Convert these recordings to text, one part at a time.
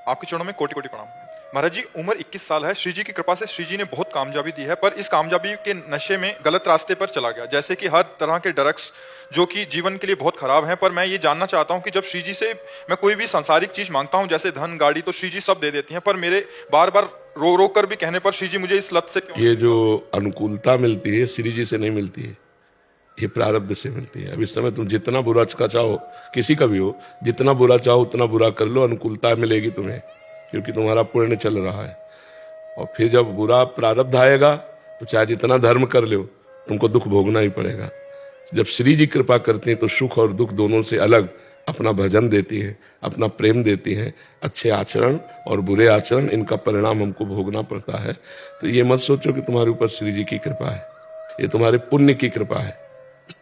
आपके चरणों में कोटि कोटि प्रणाम। महाराज जी, उम्र 21 साल है। श्री जी की कृपा से श्री जी ने बहुत कामयाबी दी है, पर इस कामयाबी के नशे में गलत रास्ते पर चला गया, जैसे कि हर तरह के ड्रग्स जो कि जीवन के लिए बहुत खराब हैं। पर मैं ये जानना चाहता हूं कि जब श्री जी से मैं कोई भी सांसारिक चीज मांगता हूं, जैसे धन गाड़ी, तो श्री जी सब दे देती हैं, पर मेरे बार बार रो रो कर भी कहने पर श्री जी मुझे इस लत से क्यों? ये जो अनुकूलता मिलती है श्री जी से नहीं मिलती है, ये प्रारब्ध से मिलती है। अब इस समय तुम जितना बुरा का चाहो, किसी का भी हो, जितना बुरा चाहो उतना बुरा कर लो, अनुकूलता मिलेगी तुम्हें, क्योंकि तुम्हारा पुण्य चल रहा है। और फिर जब बुरा प्रारब्ध आएगा तो चाहे जितना धर्म कर लो, तुमको दुख भोगना ही पड़ेगा। जब श्री जी कृपा करती हैं तो सुख और दुख दोनों से अलग अपना भजन देती है, अपना प्रेम देती है। अच्छे आचरण और बुरे आचरण, इनका परिणाम हमको भोगना पड़ता है। तो ये मत सोचो कि तुम्हारे ऊपर श्री जी की कृपा है, ये तुम्हारे पुण्य की कृपा है,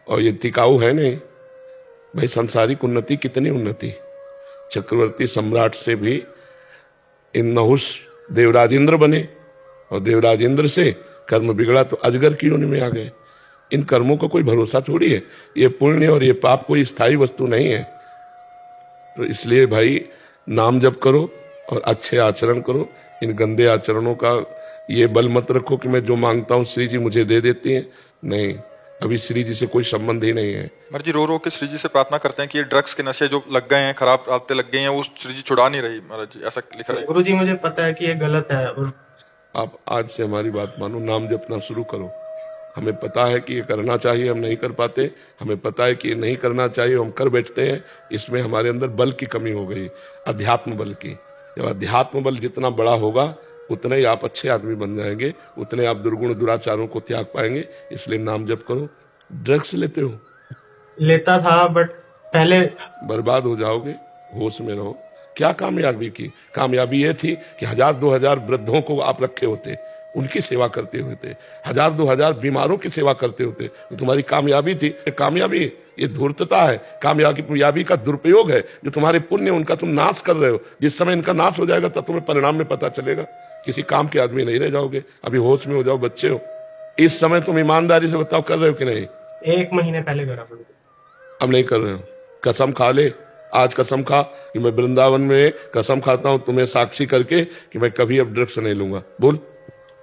और ये टिकाऊ है नहीं। भाई सांसारिक उन्नति, कितनी उन्नति, चक्रवर्ती सम्राट से भी इन नहुस देवराजेंद्र बने, और देवराजेंद्र से कर्म बिगड़ा तो अजगर की योनि में आ गए। इन कर्मों का कोई भरोसा थोड़ी है, ये पुण्य और ये पाप कोई स्थायी वस्तु नहीं है। तो इसलिए भाई नाम जप करो और अच्छे आचरण करो। इन गंदे आचरणों का ये बल मत रखो कि मैं जो मांगता हूं श्री जी मुझे दे देती हैं। नहीं, अभी श्री जी से कोई संबंध ही नहीं है। महाराज जी, रो रो के श्री जी से प्रार्थना करते हैं कि ये ड्रग्स के नशे जो लग गए हैं, खराब आदतें लग गई हैं, वो श्री जी छुड़ा नहीं रही। महाराज जी ऐसा लिखा है। गुरु जी, मुझे पता है कि ये गलत है, और आप आज से हमारी बात मानो, नाम जपना शुरू करो। हमें पता है कि ये करना चाहिए, हम नहीं कर पाते। हमें पता है कि ये नहीं करना चाहिए, हम कर बैठते हैं। इसमें हमारे अंदर बल की कमी हो गई, अध्यात्म बल की। जब अध्यात्म बल जितना बड़ा होगा उतने ही आप अच्छे आदमी बन जाएंगे, उतने आप दुर्गुण दुराचारों को त्याग पाएंगे। इसलिए नाम जप करो। ड्रग्स लेते हो? लेता था, बट पहले बर्बाद हो जाओगे, होश में रहो। क्या कामयाबी की? कामयाबी ये थी कि 1000-2000 वृद्धों को आप रखे होते, उनकी सेवा करते हुए थे। 1000-2000 बीमारों की सेवा करते होते, तो तुम्हारी कामयाबी थी। कामयाबी ये धूर्तता है, कामयाबी का दुरुपयोग है। जो तुम्हारे पुण्य उनका तुम नाश कर रहे हो। जिस समय इनका नाश हो जाएगा तब तुम्हें परिणाम में पता चलेगा। किसी काम के आदमी नहीं रह जाओगे। अभी होश में हो जाओ, बच्चे हो। इस समय तुम ईमानदारी से बताओ, कर रहे हो कि नहीं? 1 महीने पहले करा था। अब नहीं कर रहे हो? कसम खा ले, आज कसम खा कि मैं वृंदावन में कसम खाता हूं तुम्हें साक्षी करके कि मैं कभी अब ड्रग्स नहीं लूंगा। बोल।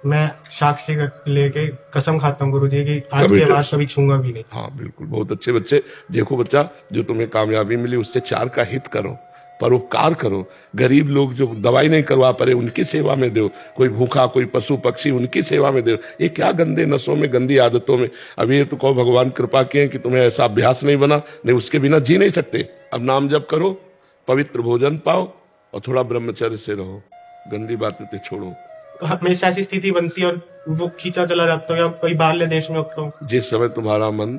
मैं साक्षी लेके कसम खाता हूँ गुरु जी की आज के बाद कभी छूंगा भी नहीं। हाँ बिल्कुल, बहुत अच्छे बच्चे। देखो बच्चा, जो तुम्हें कामयाबी मिली उससे 4 का हित करो, परोपकार करो। गरीब लोग जो दवाई नहीं करवा पा रहे उनकी सेवा में दो। कोई भूखा, कोई पशु पक्षी, उनकी सेवा में दो। ये क्या गंदे नशों में, गंदी आदतों में। अभी ये तो कहो भगवान कृपा किए कि तुम्हें ऐसा अभ्यास नहीं बना, नहीं उसके बिना जी नहीं सकते। अब नाम जप करो, पवित्र भोजन पाओ और थोड़ा ब्रह्मचर्य से रहो। गंदी बातें छोड़ो। हमेशा ऐसी स्थिति बनती है और वो खींचा चला जाता हूँ, या कोई बाहरले देश में होता हूँ। जिस समय तुम्हारा मन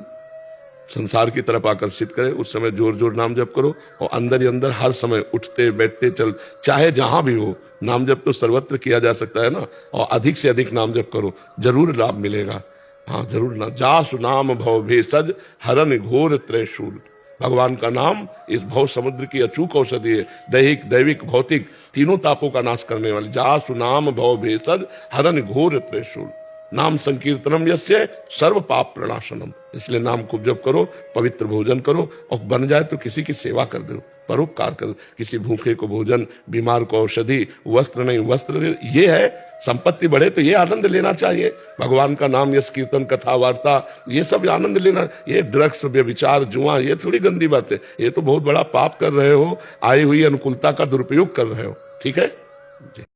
संसार की तरफ आकर्षित करे उस समय जोर जोर नाम जप करो, और अंदर ही अंदर हर समय उठते बैठते चल, चाहे जहां भी हो, नाम जप तो सर्वत्र किया जा सकता है ना। और अधिक से अधिक नाम जप करो, जरूर लाभ मिलेगा। हाँ जरूर ना। जासु नाम भव भेषज हरन घोर त्रैशूल। भगवान का नाम इस भव समुद्र की अचूक औषधि है। दैहिक, दैविक, भौतिक तीनों तापों का नाश करने वाली। जासु नाम भव भेषज हरन घोर त्रैशूल। नाम संकीर्तनम यस्य सर्व पाप प्रणाशनम। इसलिए नाम खूब जप करो, पवित्र भोजन करो, और बन जाए तो किसी की सेवा कर दो, परोपकार करो। किसी भूखे को भोजन, बीमार को औषधि, वस्त्र नहीं वस्त्र दे। ये है संपत्ति बढ़े तो ये आनंद लेना चाहिए। भगवान का नाम, यश कीर्तन, कथा वार्ता, ये सब आनंद लेना। ये ड्रग्स, व्यभिचार, जुआ, ये थोड़ी गंदी बात है। ये तो बहुत बड़ा पाप कर रहे हो, आई हुई अनुकूलता का दुरुपयोग कर रहे हो। ठीक है जी।